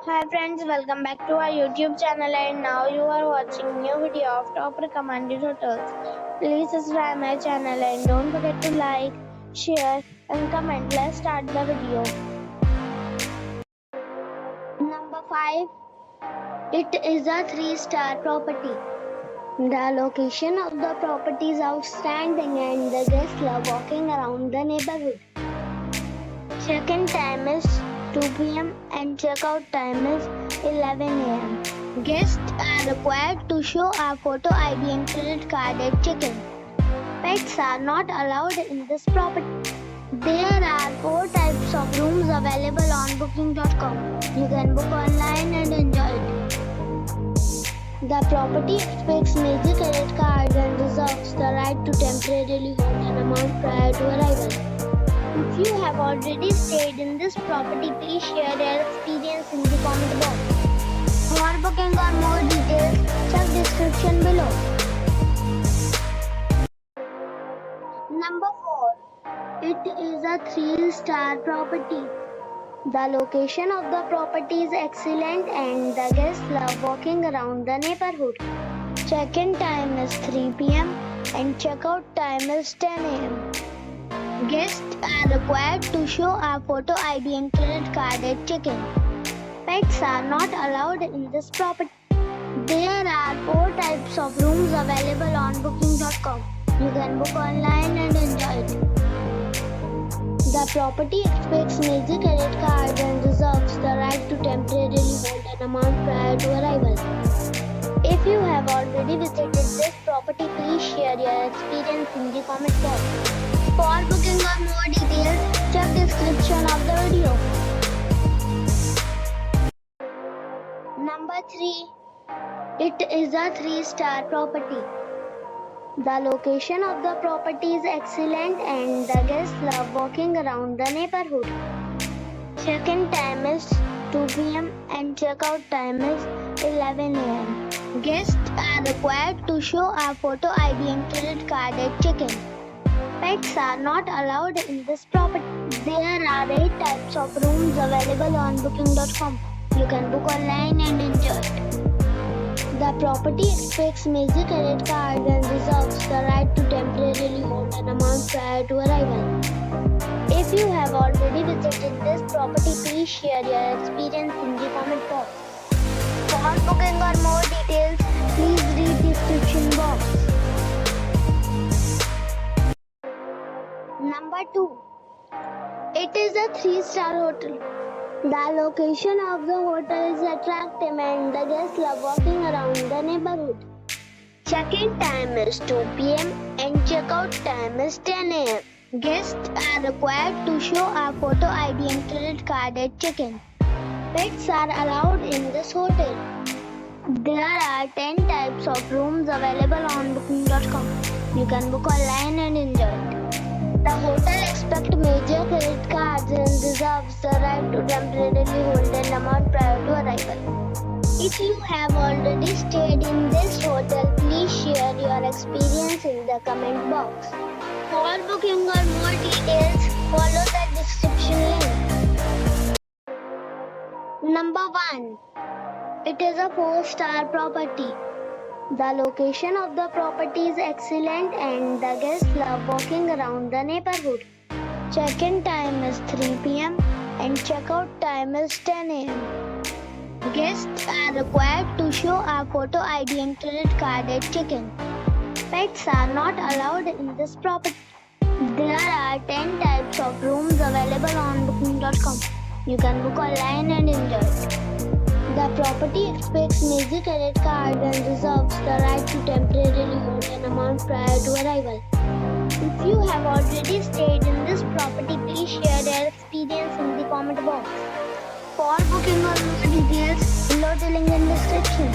Hi friends, welcome back to our YouTube channel and now you are watching new video of top recommended hotels. Please subscribe my channel and don't forget to like, share and comment. Let's start the video. Number 5. It is a 3-star property. The location of the property is outstanding and the guests love walking around the neighborhood. Check-in time is 2 p.m. and check-out time is 11 a.m. Guests are required to show a photo ID and credit card at check-in. Pets are not allowed in this property. There are 4 types of rooms available on booking.com. You can book online and enjoy it. The property expects major credit cards and reserves the right to temporarily hold an amount prior to arrival. If you have already stayed in this property, please share your experience in the comment box. For booking or more details, check description below. Number 4. It is a 3-star property. The location of the property is excellent and the guests love walking around the neighborhood. Check-in time is 3 p.m. and check-out time is 10 a.m. Guests are required to show a photo ID and credit card at check-in. Pets are not allowed in this property. There are 4 types of rooms available on booking.com. You can book online and enjoy it. The property expects major credit cards and reserves the right to temporarily hold an amount prior to arrival. If you have already visited this property, please share your experience in the comment box. For booking or more details, check description of the video. Number 3. It is a 3-star property. The location of the property is excellent and the guests love walking around the neighborhood. Check-in time is 2 p.m. and check-out time is 11 a.m. Guests are required to show a photo ID and credit card at check-in. Pets are not allowed in this property. There are 8 types of rooms available on booking.com. You can book online and enjoy it. The property expects major credit cards and reserves the right to temporarily hold an amount prior to arrival. If you have already visited this property, please share your experience in the comment box. For booking or more details, please read the description box. Number 2. It is a 3-star hotel. The location of the hotel is attractive and the guests love walking around the neighborhood. Check-in time is 2 p.m. and check-out time is 10 a.m. Guests are required to show a photo ID and credit card at check-in. Pets are allowed in this hotel. There are 10 types of rooms available on booking.com. You can book online and enjoy it. The hotel expects major credit cards and reserves the right to temporarily hold an amount prior to arrival. If you have already stayed in this hotel, please share your experience in the comment box. For booking or more details, follow the description link. Number 1. It is a 4-star property. The location of the property is excellent and the guests love walking around the neighborhood. Check-in time is 3 p.m. and check-out time is 10 a.m. Guests are required to show a photo ID and credit card at check-in. Pets are not allowed in this property. There are 10 types of rooms available on booking.com. You can book online and enjoy it. The property expects major credit cards and reserves the right to temporarily hold an amount prior to arrival. If you have already stayed in this property, please share your experience in the comment box. For booking or more details, below the link in description.